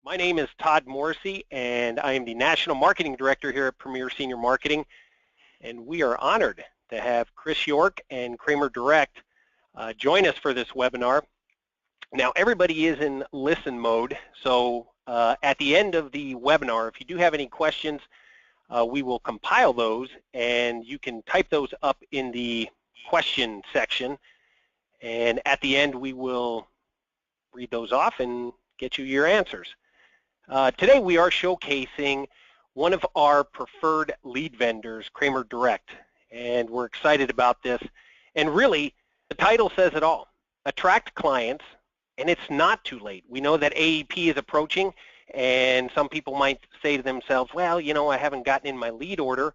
My name is Todd Morrissey, and I am the National Marketing Director here at Premier Senior Marketing. And we are honored to have Chris York and Kramer Direct join us for this webinar. Now, everybody is in listen mode, so at the end of the webinar, if you do have any questions, we will compile those, and you can type those up in the question section. And at the end, we will read those off and get you your answers. Today, we are showcasing one of our preferred lead vendors, Kramer Direct, and we're excited about this. And really, the title says it all. Attract clients, and it's not too late. We know that AEP is approaching, and some people might say to themselves, well, you know, I haven't gotten in my lead order,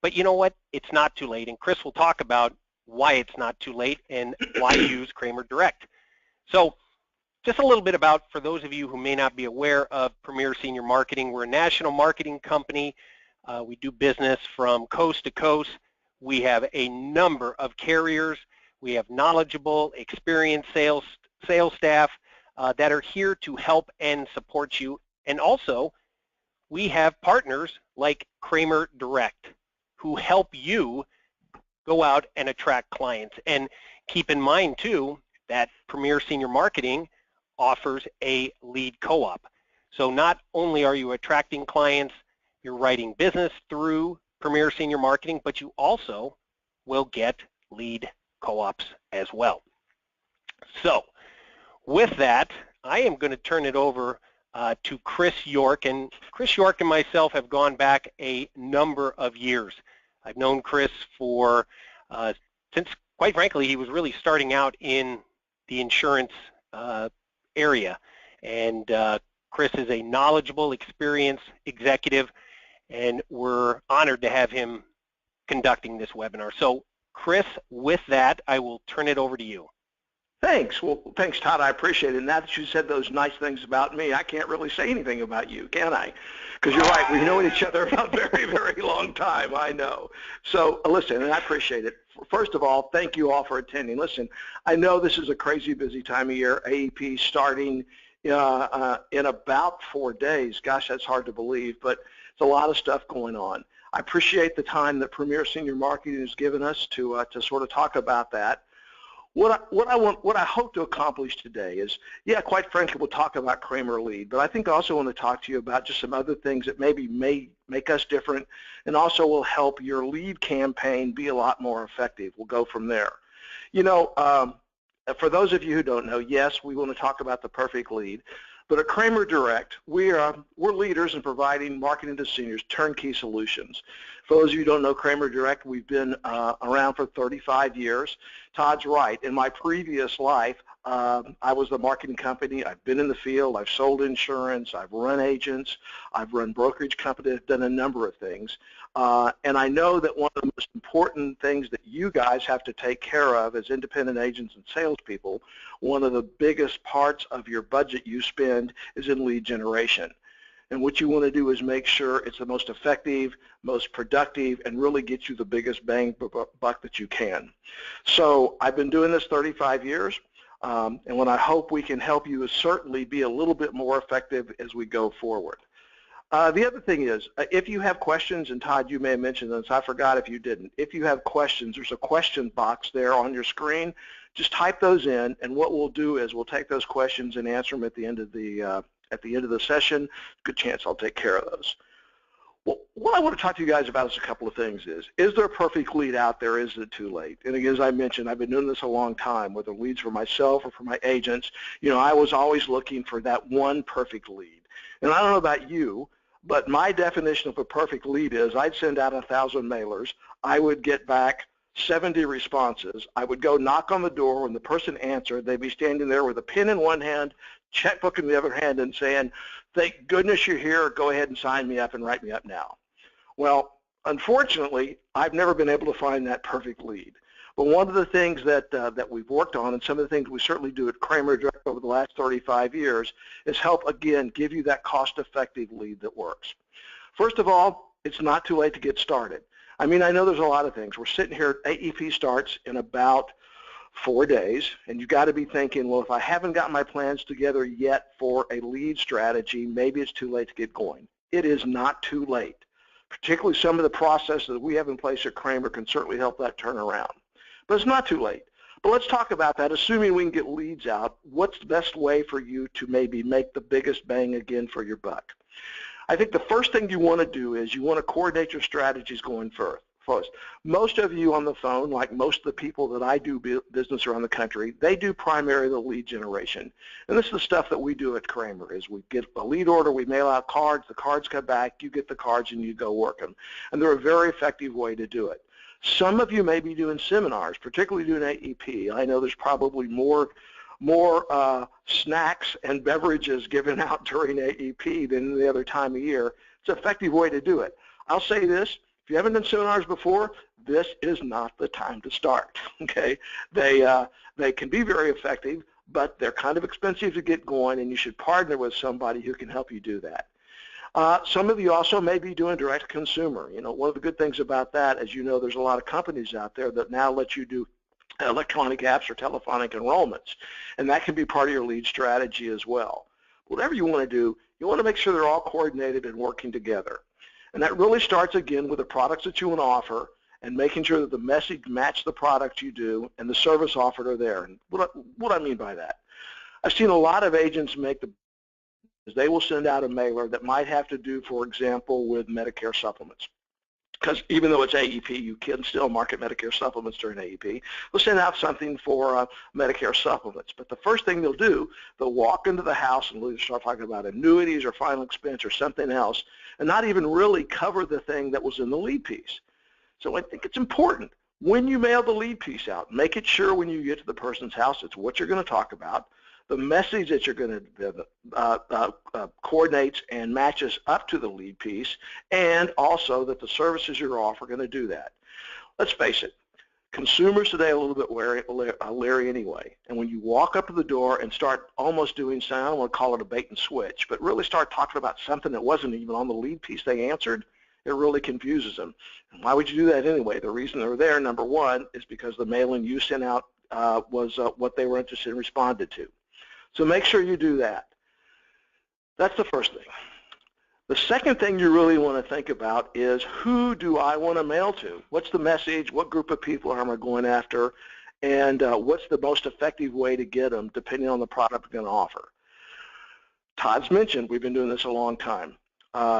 but you know what? It's not too late, and Chris will talk about why it's not too late and why use Kramer Direct. So just a little bit about, for those of you who may not be aware of Premier Senior Marketing, we're a national marketing company. We do business from coast to coast. We have a number of carriers. We have knowledgeable, experienced sales staff that are here to help and support you. And also, we have partners like Kramer Direct who help you go out and attract clients. And keep in mind, too, that Premier Senior Marketing offers a lead co-op. So not only are you attracting clients, you're writing business through Premier Senior Marketing, but you also will get lead co-ops as well. So with that, I am going to turn it over to Chris York. And Chris York and myself have gone back a number of years. I've known Chris for, since quite frankly, he was really starting out in the insurance area. And Chris is a knowledgeable, experienced executive, and we're honored to have him conducting this webinar. So Chris, with that, I will turn it over to you. Thanks. Well, thanks, Todd. I appreciate it. And now that you said those nice things about me, I can't really say anything about you, can I? Because you're right. We've known each other for a very, very long time. I know. So listen, and I appreciate it. First of all, thank you all for attending. Listen, I know this is a crazy busy time of year. AEP starting in about 4 days. Gosh, that's hard to believe, but it's a lot of stuff going on. I appreciate the time that Premier Senior Marketing has given us to sort of talk about that. What I hope to accomplish today is, yeah, quite frankly, we'll talk about Kramer Lead, but I think I also want to talk to you about just some other things that maybe may make us different and also will help your lead campaign be a lot more effective. We'll go from there. You know, for those of you who don't know, yes, we want to talk about the perfect lead, but at Kramer Direct, we're leaders in providing marketing to seniors turnkey solutions. For those of you who don't know Kramer Direct, we've been around for 35 years. Todd's right. In my previous life, I was the marketing company. I've been in the field. I've sold insurance. I've run agents. I've run brokerage companies. I've done a number of things. And I know that one of the most important things that you guys have to take care of as independent agents and salespeople, one of the biggest parts of your budget you spend is in lead generation. And what you want to do is make sure it's the most effective, most productive, and really get you the biggest bang buck that you can. So I've been doing this 35 years, and what I hope we can help you is certainly be a little bit more effective as we go forward. The other thing is, if you have questions, and Todd, you may have mentioned this, I forgot if you didn't. If you have questions, there's a question box there on your screen. Just type those in, and what we'll do is we'll take those questions and answer them at the end of the session. Good chance I'll take care of those. Well, what I want to talk to you guys about is a couple of things. Is there a perfect lead out there? Is it too late? And again, as I mentioned, I've been doing this a long time, whether leads for myself or for my agents. You know, I was always looking for that one perfect lead. And I don't know about you, but my definition of a perfect lead is I'd send out 1,000 mailers. I would get back 70 responses. I would go knock on the door. When the person answered, they'd be standing there with a pen in one hand, checkbook in the other hand, and saying, thank goodness you're here, go ahead and sign me up and write me up now. Well, unfortunately, I've never been able to find that perfect lead. But one of the things that we've worked on, and some of the things we certainly do at Kramer Direct over the last 35 years, is help, again, give you that cost-effective lead that works. First of all, it's not too late to get started. I mean, I know there's a lot of things. We're sitting here, AEP starts in about 4 days, and you've got to be thinking, well, if I haven't got my plans together yet for a lead strategy, maybe it's too late to get going. It is not too late. Particularly some of the processes that we have in place at Kramer can certainly help that turn around. But it's not too late. But let's talk about that. Assuming we can get leads out, what's the best way for you to maybe make the biggest bang again for your buck? I think the first thing you want to do is you want to coordinate your strategies going first. Most of you on the phone, like most of the people that I do business around the country, they do primarily the lead generation. And this is the stuff that we do at Kramer, is we get a lead order, we mail out cards, the cards come back, you get the cards and you go work them. And they're a very effective way to do it. Some of you may be doing seminars, particularly doing AEP. I know there's probably more snacks and beverages given out during AEP than the other time of year. It's an effective way to do it. I'll say this. If you haven't done seminars before, this is not the time to start, okay? They can be very effective, but they're kind of expensive to get going, and you should partner with somebody who can help you do that. Some of you also may be doing direct consumer. You know, one of the good things about that, as you know, there's a lot of companies out there that now let you do electronic apps or telephonic enrollments, and that can be part of your lead strategy as well. Whatever you want to do, you want to make sure they're all coordinated and working together. And that really starts, again, with the products that you want to offer and making sure that the message match the product you do and the service offered are there. And what I mean by that, I've seen a lot of agents make they will send out a mailer that might have to do, for example, with Medicare supplements. Because even though it's AEP, you can still market Medicare supplements during AEP. They'll send out something for Medicare supplements. But the first thing they'll do, they'll walk into the house and they'll start talking about annuities or final expense or something else, and not even really cover the thing that was in the lead piece. So I think it's important. When you mail the lead piece out, make it sure when you get to the person's house, it's what you're going to talk about, the message that you're going to coordinates and matches up to the lead piece, and also that the services you offer are going to do that. Let's face it, consumers today are a little bit leery anyway, and when you walk up to the door and start almost doing something, I don't want to call it a bait and switch, but really start talking about something that wasn't even on the lead piece they answered, it really confuses them. And why would you do that anyway? The reason they're there, number one, is because the mailing you sent out was what they were interested in responded to. So make sure you do that. That's the first thing. The second thing you really want to think about is, who do I want to mail to? What's the message? What group of people am I going after? And what's the most effective way to get them, depending on the product I'm going to offer? Todd's mentioned we've been doing this a long time.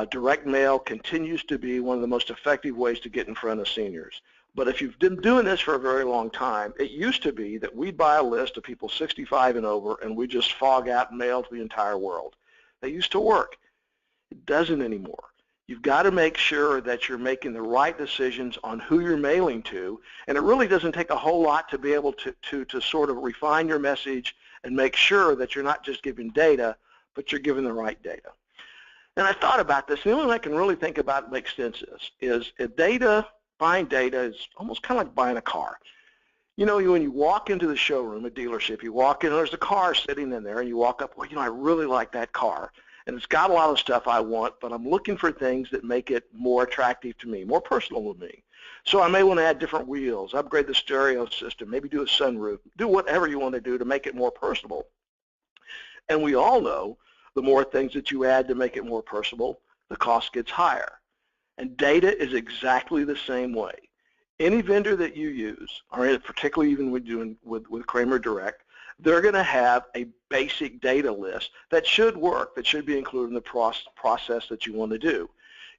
Direct mail continues to be one of the most effective ways to get in front of seniors. But if you've been doing this for a very long time, it used to be that we'd buy a list of people 65 and over, and we just fog out and mail to the entire world. That used to work. It doesn't anymore. You've got to make sure that you're making the right decisions on who you're mailing to, and it really doesn't take a whole lot to be able to sort of refine your message and make sure that you're not just giving data, but you're giving the right data. And I thought about this, and the only way I can really think about it makes sense is buying data is almost kind of like buying a car. You know, when you walk into the showroom, a dealership, you walk in and there's a car sitting in there, and you walk up, well, you know, I really like that car, and it's got a lot of stuff I want, but I'm looking for things that make it more attractive to me, more personal to me. So I may want to add different wheels, upgrade the stereo system, maybe do a sunroof, do whatever you want to do to make it more personable. And we all know the more things that you add to make it more personable, the cost gets higher. And data is exactly the same way. Any vendor that you use, or particularly even with Kramer Direct, they're going to have a basic data list that should work, that should be included in the process that you want to do.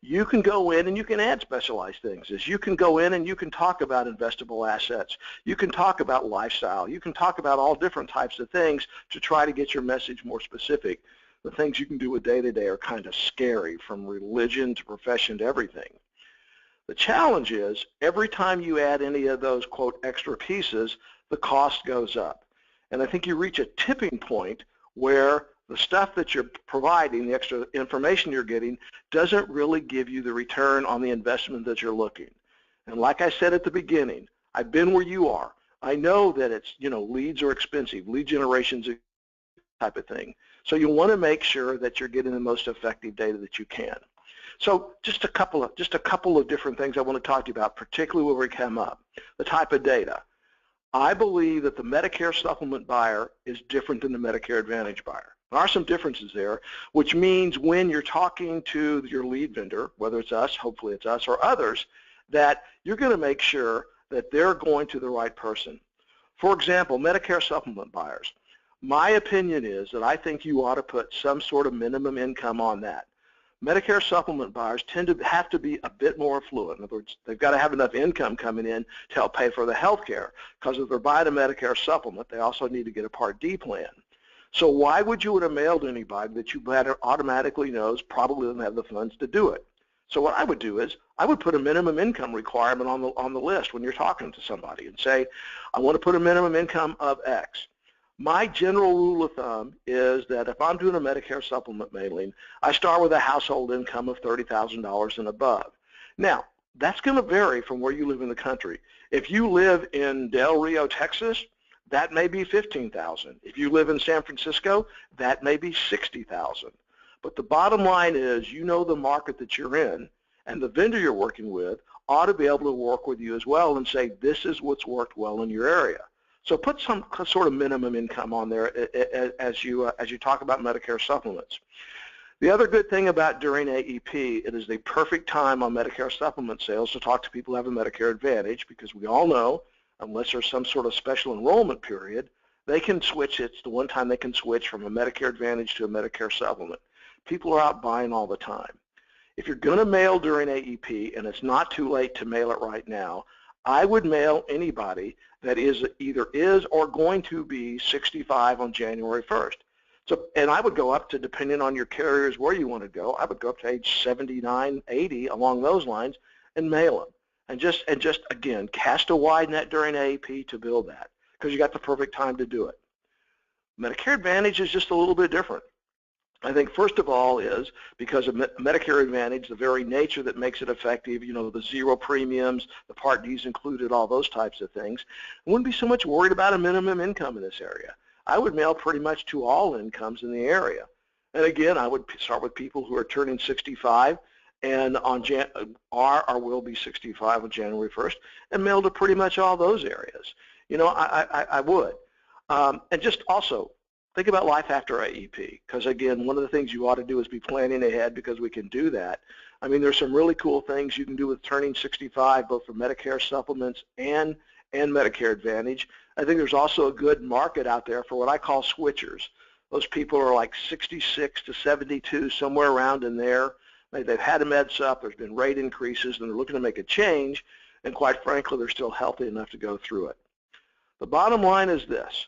You can go in and you can add specialized things. You can go in and you can talk about investable assets. You can talk about lifestyle. You can talk about all different types of things to try to get your message more specific. The things you can do with day-to-day are kind of scary, from religion to profession to everything. The challenge is, every time you add any of those, quote, extra pieces, the cost goes up. And I think you reach a tipping point where the stuff that you're providing, the extra information you're getting, doesn't really give you the return on the investment that you're looking. And like I said at the beginning, I've been where you are. I know that it's, you know, leads are expensive, lead generation's a type of thing. So you want to make sure that you're getting the most effective data that you can. So just a couple of different things I want to talk to you about, particularly where we come up. The type of data. I believe that the Medicare supplement buyer is different than the Medicare Advantage buyer. There are some differences there, which means when you're talking to your lead vendor, whether it's us, hopefully it's us, or others, that you're going to make sure that they're going to the right person. For example, Medicare supplement buyers. My opinion is that I think you ought to put some sort of minimum income on that. Medicare supplement buyers tend to have to be a bit more affluent. In other words, they've got to have enough income coming in to help pay for the health care, because if they're buying a Medicare supplement, they also need to get a Part D plan. So why would you want to mail to anybody that you automatically knows probably doesn't have the funds to do it? So what I would do is I would put a minimum income requirement on the list when you're talking to somebody and say, I want to put a minimum income of X. My general rule of thumb is that if I'm doing a Medicare supplement mailing, I start with a household income of $30,000 and above. Now, that's going to vary from where you live in the country. If you live in Del Rio, Texas, that may be $15,000. If you live in San Francisco, that may be $60,000. But the bottom line is, you know the market that you're in, and the vendor you're working with ought to be able to work with you as well and say, this is what's worked well in your area. So put some sort of minimum income on there as you talk about Medicare supplements. The other good thing about during AEP, it is the perfect time on Medicare supplement sales to talk to people who have a Medicare Advantage, because we all know, unless there's some sort of special enrollment period, they can switch. It's the one time they can switch from a Medicare Advantage to a Medicare supplement. People are out buying all the time. If you're going to mail during AEP, and it's not too late to mail it right now, I would mail anybody that either is or going to be 65 on January 1st. So, and I would go up to, depending on your carriers where you want to go, I would go up to age 79, 80, along those lines, and mail them. And just again, cast a wide net during AEP to build that, because you got the perfect time to do it. Medicare Advantage is just a little bit different. I think first of all is because of Medicare Advantage, the very nature that makes it effective, you know, the zero premiums, the Part D's included, all those types of things. I wouldn't be so much worried about a minimum income in this area. I would mail pretty much to all incomes in the area. And again, I would start with people who are turning 65 and are or will be 65 on January 1st, and mail to pretty much all those areas. You know, I would. And just also, think about life after AEP, because again, one of the things you ought to do is be planning ahead, because we can do that. I mean, there's some really cool things you can do with turning 65, both for Medicare supplements and Medicare Advantage. I think there's also a good market out there for what I call switchers. Those people are like 66 to 72, somewhere around in there. They've had a med sup, there's been rate increases, and they're looking to make a change, and quite frankly, they're still healthy enough to go through it. The bottom line is this.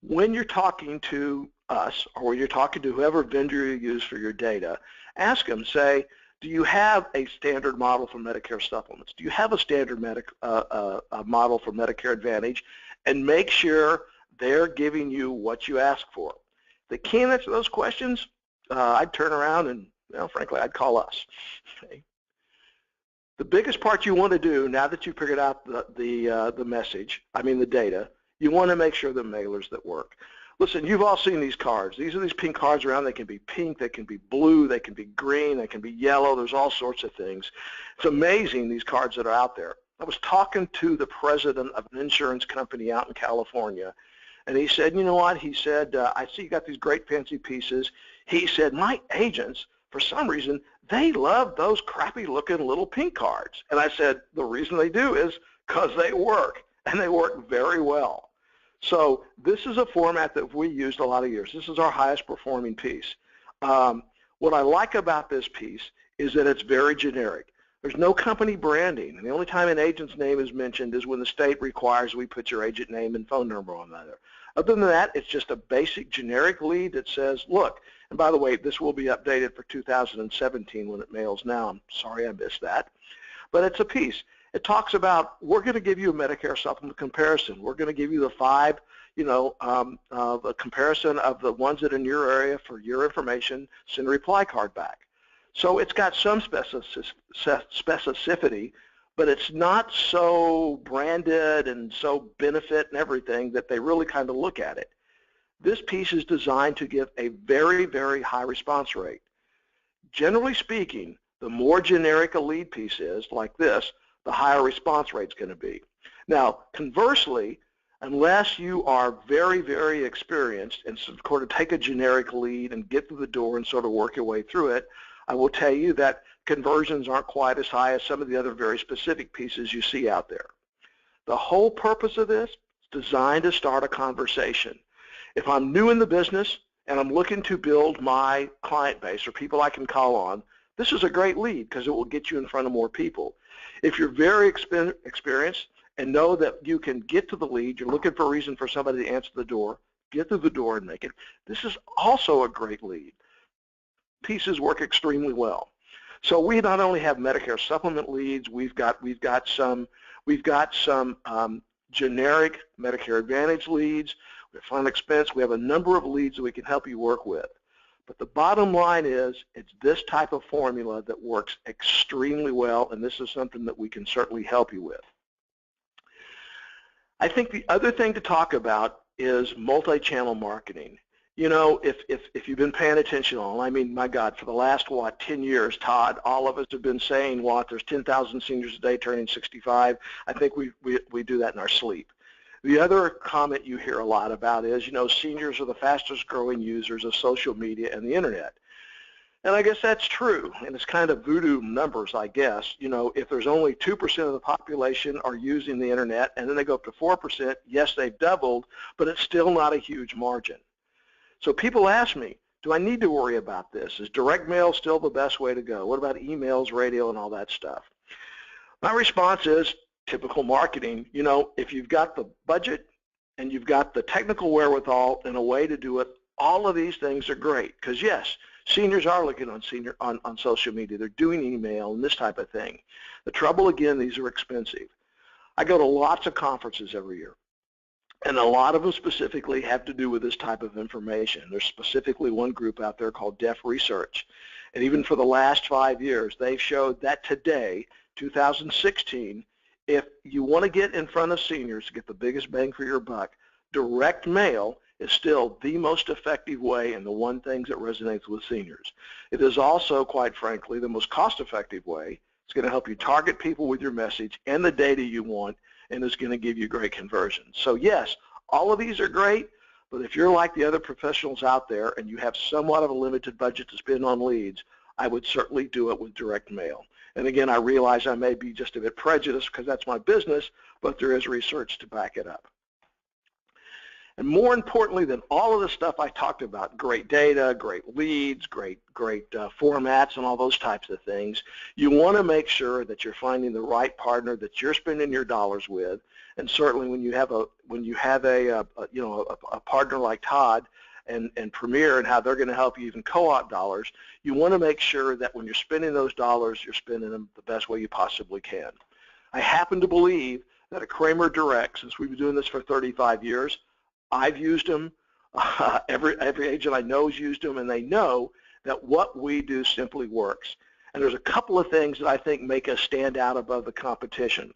When you're talking to us, or when you're talking to whoever vendor you use for your data, ask them, say, do you have a standard model for Medicare supplements? Do you have a standard model for Medicare Advantage? And make sure they're giving you what you ask for. If they can't answer those questions, I'd turn around and, well, frankly, I'd call us. Okay. The biggest part you want to do, now that you've figured out the message, I mean the data, you want to make sure the mailers that work. Listen, you've all seen these cards. These are these pink cards around. They can be pink, they can be blue, they can be green, they can be yellow. There's all sorts of things. It's amazing, these cards that are out there. I was talking to the president of an insurance company out in California, and he said, you know what? He said, I see you got these great fancy pieces. He said, my agents, for some reason, they love those crappy looking little pink cards. And I said, the reason they do is because they work, and they work very well. So this is a format that we used a lot of years. This is our highest performing piece. What I like about this piece is that it's very generic. There's no company branding, and the only time an agent's name is mentioned is when the state requires we put your agent name and phone number on there. Other than that, it's just a basic generic lead that says, look, and by the way, this will be updated for 2017 when it mails now. I'm sorry I missed that. But it's a piece. It talks about, we're going to give you a Medicare supplement comparison. We're going to give you the 5, the comparison of the ones that are in your area for your information, send a reply card back. So it's got some specificity, but it's not so branded and so benefit and everything that they really kind of look at it. This piece is designed to give a very, very high response rate. Generally speaking, the more generic a lead piece is, like this, the higher response rate is going to be. Now, conversely, unless you are very, very experienced and sort of take a generic lead and get through the door and sort of work your way through it, I will tell you that conversions aren't quite as high as some of the other very specific pieces you see out there. The whole purpose of this is designed to start a conversation. If I'm new in the business and I'm looking to build my client base or people I can call on, this is a great lead because it will get you in front of more people. If you're very experienced and know that you can get to the lead, you're looking for a reason for somebody to answer the door, get through the door and make it, this is also a great lead. Pieces work extremely well. So we not only have Medicare supplement leads, we've got some generic Medicare Advantage leads, we have fund expense, we have a number of leads that we can help you work with. But the bottom line is it's this type of formula that works extremely well, and this is something that we can certainly help you with. I think the other thing to talk about is multi-channel marketing. You know, if you've been paying attention on, I mean, my God, for the last, 10 years, Todd, all of us have been saying, there's 10,000 seniors a day turning 65. I think we do that in our sleep. The other comment you hear a lot about is, seniors are the fastest growing users of social media and the internet. And I guess that's true, and it's kind of voodoo numbers, I guess. If there's only 2% of the population are using the internet and then they go up to 4%, yes, they've doubled, but it's still not a huge margin. So people ask me, do I need to worry about this? Is direct mail still the best way to go? What about emails, radio, and all that stuff? My response is typical marketing. If you've got the budget and you've got the technical wherewithal and a way to do it, all of these things are great. Because yes, seniors are looking on social media. They're doing email and this type of thing. The trouble, again, these are expensive. I go to lots of conferences every year. And a lot of them specifically have to do with this type of information. There's specifically one group out there called Deaf Research. And even for the last 5 years, they've showed that today, 2016, if you want to get in front of seniors to get the biggest bang for your buck, direct mail is still the most effective way and the one thing that resonates with seniors. It is also, quite frankly, the most cost-effective way. It's going to help you target people with your message and the data you want, and it's going to give you great conversions. So yes, all of these are great, but if you're like the other professionals out there and you have somewhat of a limited budget to spend on leads, I would certainly do it with direct mail. And again, I realize I may be just a bit prejudiced because that's my business, but there is research to back it up. And more importantly than all of the stuff I talked about, great data, great leads, great formats and all those types of things, you want to make sure that you're finding the right partner that you're spending your dollars with. And certainly when you have a partner like Todd and Premier and how they're going to help you even co-op dollars, you want to make sure that when you're spending those dollars, you're spending them the best way you possibly can. I happen to believe that at Kramer Direct, since we've been doing this for 35 years, I've used them, every agent I know has used them, and they know that what we do simply works. And there's a couple of things that I think make us stand out above the competition.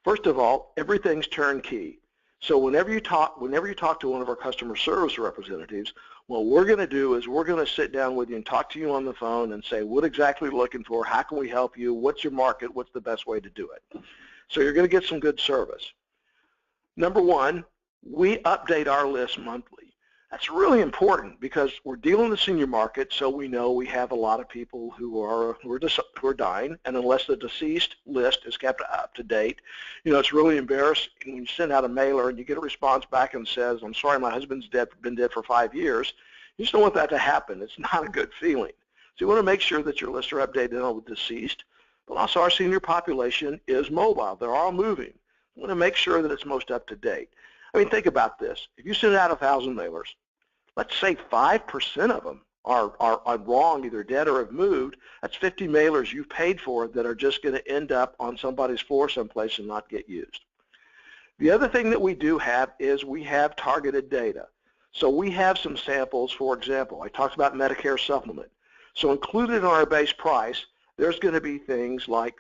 First of all, everything's turnkey. So whenever you talk to one of our customer service representatives, what we're going to do is we're going to sit down with you and talk to you on the phone and say, what exactly are you looking for? How can we help you? What's your market? What's the best way to do it? So you're going to get some good service. Number one, we update our list monthly. That's really important because we're dealing in the senior market, so we know we have a lot of people who are dying, and unless the deceased list is kept up to date, it's really embarrassing when you send out a mailer and you get a response back and says, I'm sorry, my husband's been dead for 5 years. You just don't want that to happen. It's not a good feeling. So you want to make sure that your lists are updated on the deceased, but also our senior population is mobile. They're all moving. You want to make sure that it's most up to date. I mean, think about this. If you send out 1,000 mailers, let's say 5% of them are wrong, either dead or have moved. That's 50 mailers you've paid for that are just going to end up on somebody's floor someplace and not get used. The other thing that we do have is we have targeted data. So we have some samples. For example, I talked about Medicare supplement. So included in our base price, there's going to be things like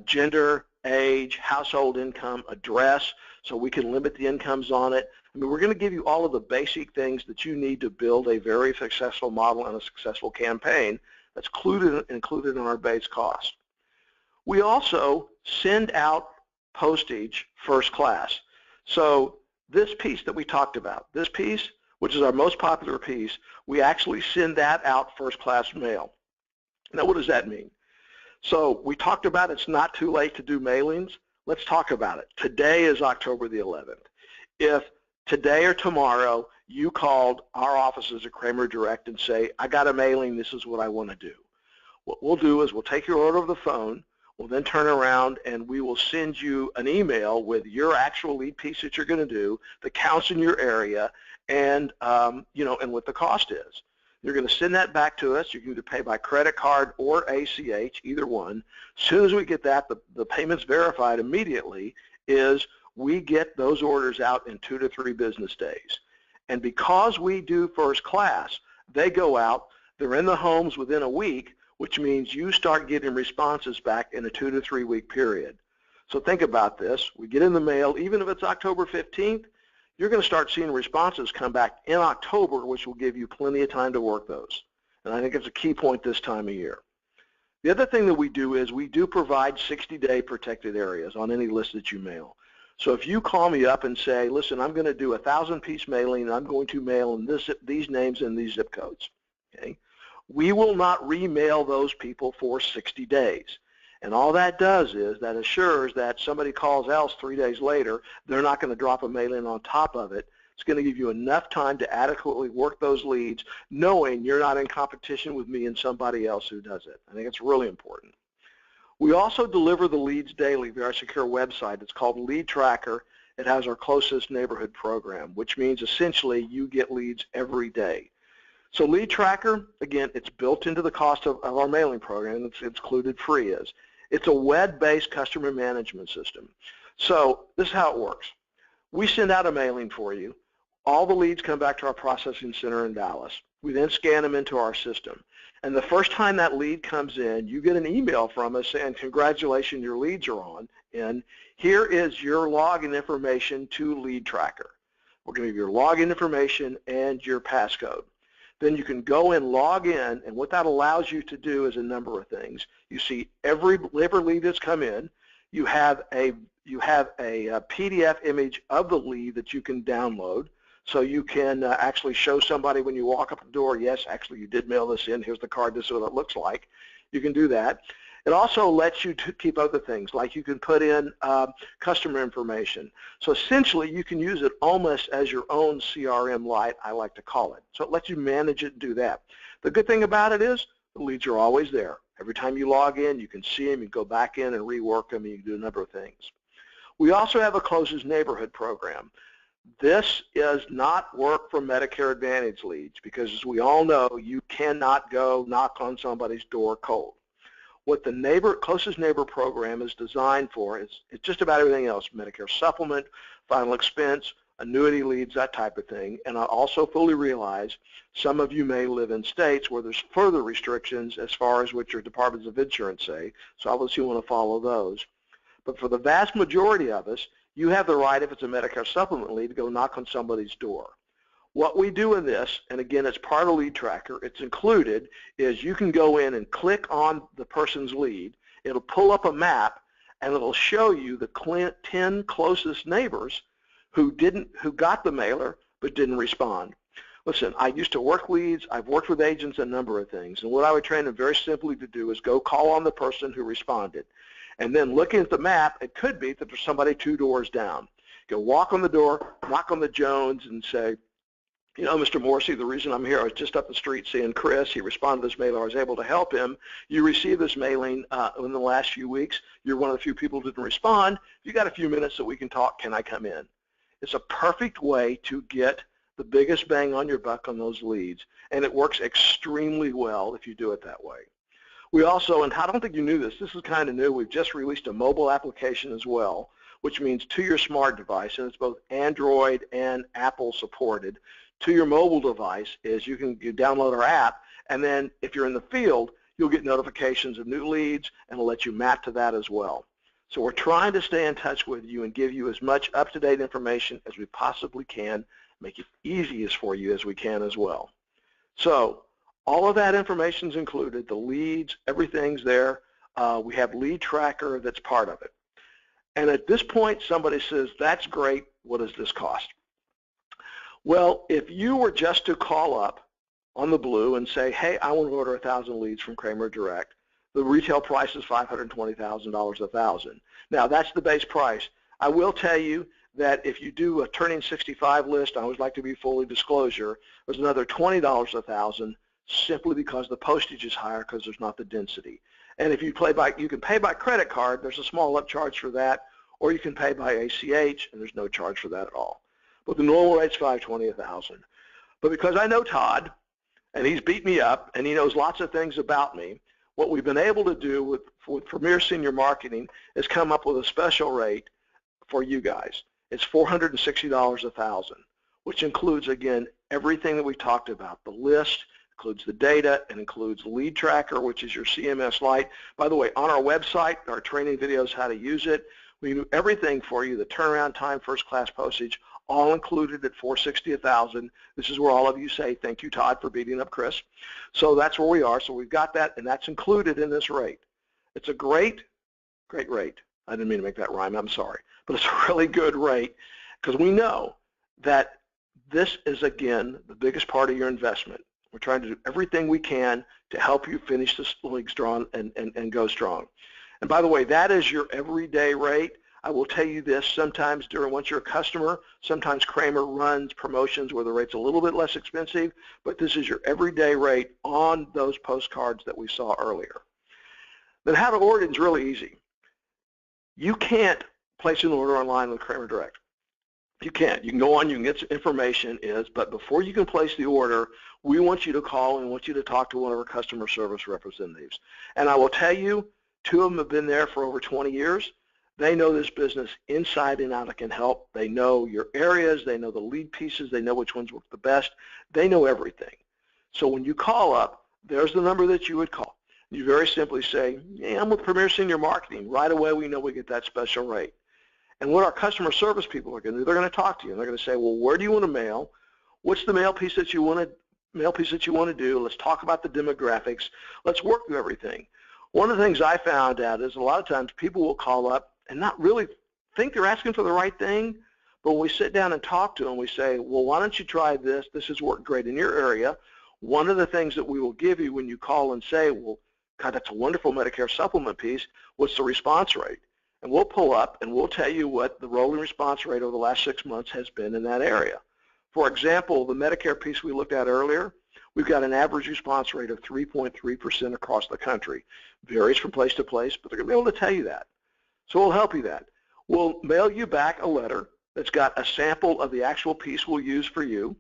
gender, age, household income, address, so we can limit the incomes on it. I mean, we're going to give you all of the basic things that you need to build a very successful model and a successful campaign that's included in our base cost. We also send out postage first class. So this piece that we talked about, this piece, which is our most popular piece, we actually send that out first class mail. Now, what does that mean? So we talked about it's not too late to do mailings. Let's talk about it. Today is October the 11th. If today or tomorrow you called our offices at Kramer Direct and say, I got a mailing, this is what I want to do. What we'll do is we'll take your order over the phone, we'll then turn around and we will send you an email with your actual lead piece that you're going to do, the counts in your area, and and what the cost is. You're going to send that back to us. You can either pay by credit card or ACH, either one. As soon as we get that, the payment's verified immediately, is we get those orders out in 2 to 3 business days. And because we do first class, they go out, they're in the homes within a week, which means you start getting responses back in a 2 to 3 week period. So think about this. We get in the mail, even if it's October 15th, you're going to start seeing responses come back in October, which will give you plenty of time to work those. And I think it's a key point this time of year. The other thing that we do is we do provide 60-day protected areas on any list that you mail. So if you call me up and say, listen, I'm going to do a 1,000-piece mailing, and I'm going to mail in these names and these zip codes, okay? We will not remail those people for 60 days. And all that does is that assures that somebody calls else 3 days later, they're not going to drop a mailing on top of it. It's going to give you enough time to adequately work those leads, knowing you're not in competition with me and somebody else who does it. I think it's really important. We also deliver the leads daily via our secure website. It's called Lead Tracker. It has our closest neighborhood program, which means essentially you get leads every day. So Lead Tracker, again, it's built into the cost of our mailing program. It's included free is. It's a web-based customer management system. So this is how it works. We send out a mailing for you. All the leads come back to our processing center in Dallas. We then scan them into our system. And the first time that lead comes in, you get an email from us saying, congratulations, your leads are on. And here is your login information to Lead Tracker. We're going to give you your login information and your passcode. Then you can go and log in, and what that allows you to do is a number of things. You see every lead that's come in. You have a PDF image of the lead that you can download, so you can actually show somebody when you walk up the door, yes, actually you did mail this in, here's the card, this is what it looks like. You can do that. It also lets you to keep other things, like you can put in customer information. So essentially, you can use it almost as your own CRM Lite, I like to call it. So it lets you manage it and do that. The good thing about it is the leads are always there. Every time you log in, you can see them, you can go back in and rework them, and you can do a number of things. We also have a Closest Neighborhood program. This does not work for Medicare Advantage leads because, as we all know, you cannot go knock on somebody's door cold. What the Closest Neighbor program is designed for is it's just about everything else, Medicare Supplement, Final Expense, annuity leads, that type of thing. And I also fully realize some of you may live in states where there's further restrictions as far as what your departments of insurance say, so obviously you want to follow those. But for the vast majority of us, you have the right, if it's a Medicare Supplement lead, to go knock on somebody's door. What we do in this, and again, it's part of Lead Tracker, it's included, is you can go in and click on the person's lead. It'll pull up a map, and it'll show you the 10 closest neighbors who got the mailer but didn't respond. Listen, I used to work leads. I've worked with agents a number of things, and what I would train them very simply to do is go call on the person who responded. And then looking at the map, it could be that there's somebody 2 doors down. Go walk on the door, knock on the Jones, and say, you know, Mr. Morrissey, the reason I'm here, I was just up the street seeing Chris. He responded to this mailer. I was able to help him. You received this mailing in the last few weeks. You're one of the few people who didn't respond. If you got a few minutes that we can talk, can I come in? It's a perfect way to get the biggest bang on your buck on those leads, and it works extremely well if you do it that way. We also, and I don't think you knew this is kind of new, we've just released a mobile application as well, which means to your smart device, and it's both Android and Apple supported. To your mobile device is you download our app, and then if you're in the field, you'll get notifications of new leads, and it'll let you map to that as well. So we're trying to stay in touch with you and give you as much up-to-date information as we possibly can, make it easiest for you as we can as well. So all of that information is included, the leads, everything's there. We have Lead Tracker that's part of it. And at this point, somebody says, that's great, what does this cost? Well, if you were just to call up on the blue and say, hey, I want to order 1,000 leads from Kramer Direct, the retail price is $520,000 1,000. Now, that's the base price. I will tell you that if you do a turning 65 list, I always like to be fully disclosure, there's another $20 1,000 simply because the postage is higher because there's not the density. And if you you can pay by credit card, there's a small upcharge for that, or you can pay by ACH, and there's no charge for that at all. But the normal rate's $520 1,000. But because I know Todd, and he's beat me up, and he knows lots of things about me, what we've been able to do with Premier Senior Marketing is come up with a special rate for you guys. It's $460 1,000, which includes, again, everything that we talked about. The list, includes the data, and includes Lead Tracker, which is your CMS Lite. By the way, on our website, our training videos, how to use it, we do everything for you, the turnaround time, first-class postage, all included at $460 1,000. This is where all of you say, thank you, Todd, for beating up Chris. So that's where we are. So we've got that, and that's included in this rate. It's a great, great rate. I didn't mean to make that rhyme. I'm sorry. But it's a really good rate because we know that this is, again, the biggest part of your investment. We're trying to do everything we can to help you finish this league strong and go strong. And by the way, that is your everyday rate. I will tell you this, sometimes once you're a customer, sometimes Kramer runs promotions where the rate's a little bit less expensive, but this is your everyday rate on those postcards that we saw earlier. Then how to order it is really easy. You can't place an order online with Kramer Direct. You can't. You can go on, you can get some information, but before you can place the order, we want you to call and want you to talk to one of our customer service representatives. And I will tell you, 2 of them have been there for over 20 years. They know this business inside and out and can help. They know your areas. They know the lead pieces. They know which ones work the best. They know everything. So when you call up, there's the number that you would call. You very simply say, yeah, I'm with Premier Senior Marketing. Right away, we know we get that special rate. And what our customer service people are going to do, they're going to talk to you. And they're going to say, well, where do you want to mail? What's the mail piece that you want to do? Let's talk about the demographics. Let's work through everything. One of the things I found out is a lot of times people will call up and not really think they're asking for the right thing, but when we sit down and talk to them, we say, well, why don't you try this? This has worked great in your area. One of the things that we will give you when you call and say, well, God, that's a wonderful Medicare supplement piece, what's the response rate? And we'll pull up and we'll tell you what the rolling response rate over the last 6 months has been in that area. For example, the Medicare piece we looked at earlier, we've got an average response rate of 3.3% across the country. Varies from place to place, but they're going to be able to tell you that. So we'll help you that. We'll mail you back a letter that's got a sample of the actual piece we'll use for you.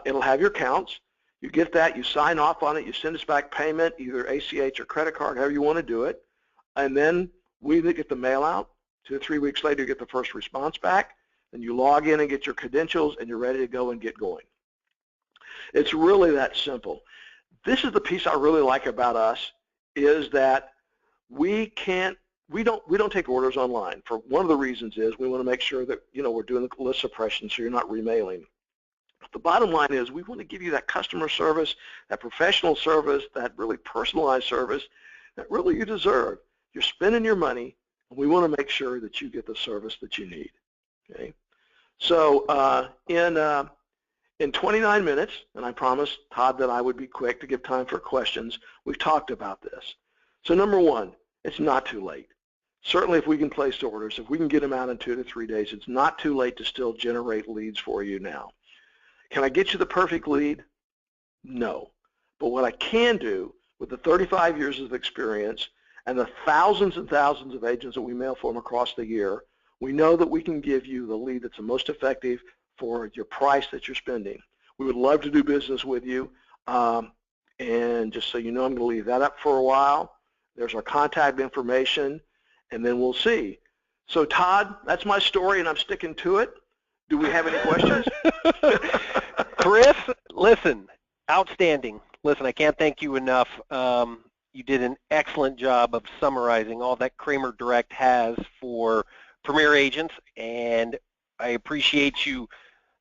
It'll have your counts. You get that, you sign off on it, you send us back payment, either ACH or credit card, however you want to do it, and then we get the mail out. 2 or 3 weeks later, you get the first response back, and you log in and get your credentials, and you're ready to go and get going. It's really that simple. This is the piece I really like about us, is that we don't take orders online. For one of the reasons is we want to make sure that we're doing the list suppression so you're not remailing. But the bottom line is we want to give you that customer service, that professional service, that really personalized service that really you deserve. You're spending your money, and we want to make sure that you get the service that you need. Okay. So in 29 minutes, and I promised Todd that I would be quick to give time for questions, we've talked about this. So number one, it's not too late. Certainly if we can place orders, if we can get them out in 2 to 3 days, it's not too late to still generate leads for you now. Can I get you the perfect lead? No. But what I can do with the 35 years of experience and the thousands and thousands of agents that we mail for them across the year, we know that we can give you the lead that's the most effective for your price that you're spending. We would love to do business with you. And just so you know, I'm going to leave that up for a while. There's our contact information, and then we'll see. So Todd, that's my story, and I'm sticking to it. Do we have any questions? Chris, listen, outstanding. Listen, I can't thank you enough. You did an excellent job of summarizing all that Kramer Direct has for Premier agents, and I appreciate you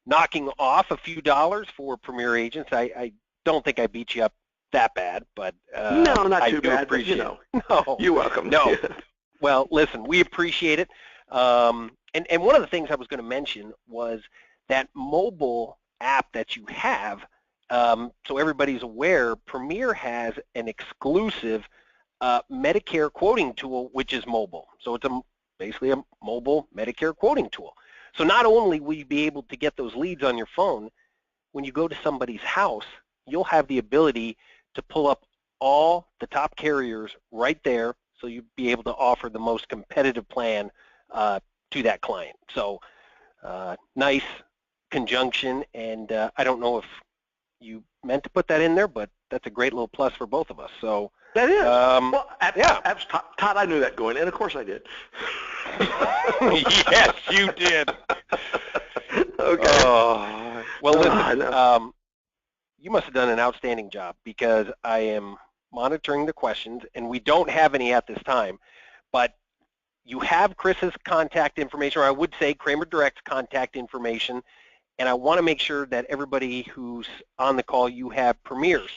knocking off a few dollars for Premier agents. I don't think I beat you up that bad, but no, not too bad. But, you know, no, you're welcome. No, well, listen, we appreciate it. And one of the things I was going to mention was that mobile app that you have. So everybody's aware, Premier has an exclusive Medicare quoting tool, which is mobile. So it's basically a mobile Medicare quoting tool. So not only will you be able to get those leads on your phone, when you go to somebody's house, you'll have the ability to pull up all the top carriers right there, so you'll be able to offer the most competitive plan to that client. So nice conjunction, and I don't know if you meant to put that in there, but that's a great little plus for both of us. So that is. Well, yeah. Todd, I knew that going in. Of course I did. Yes, you did. Okay. Well, listen, you must have done an outstanding job, because I am monitoring the questions, and we don't have any at this time, but you have Chris's contact information, or I would say Kramer Direct's contact information, and I want to make sure that everybody who's on the call, you have Premier's,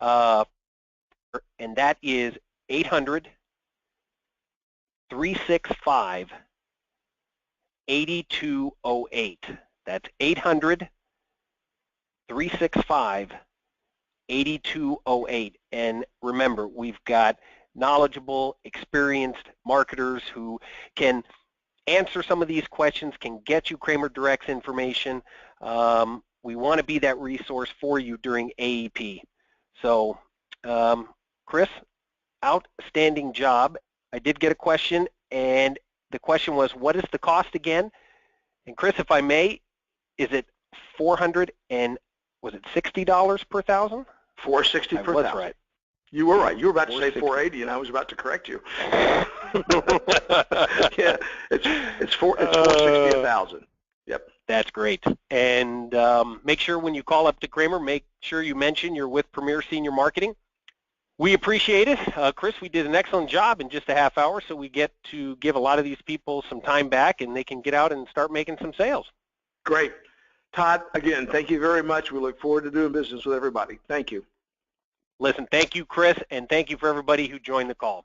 and that is 800-365-8208. That's 800-365-8208. And remember, we've got knowledgeable, experienced marketers who can answer some of these questions, can get you Kramer Direct's information. We want to be that resource for you during AEP. So, Chris, outstanding job. I did get a question, and the question was, what is the cost again? And Chris, if I may, is it $460 per thousand? $460 per thousand. Right. You were right. You were about to say 480, and I was about to correct you. Yeah, it's 460 a thousand. Yep. That's great. And make sure when you call up to Kramer, make sure you mention you're with Premier Senior Marketing. We appreciate it. Chris, we did an excellent job in just a half hour, so we get to give a lot of these people some time back, and they can get out and start making some sales. Great. Todd, again, thank you very much. We look forward to doing business with everybody. Thank you. Listen, thank you, Chris, and thank you for everybody who joined the call.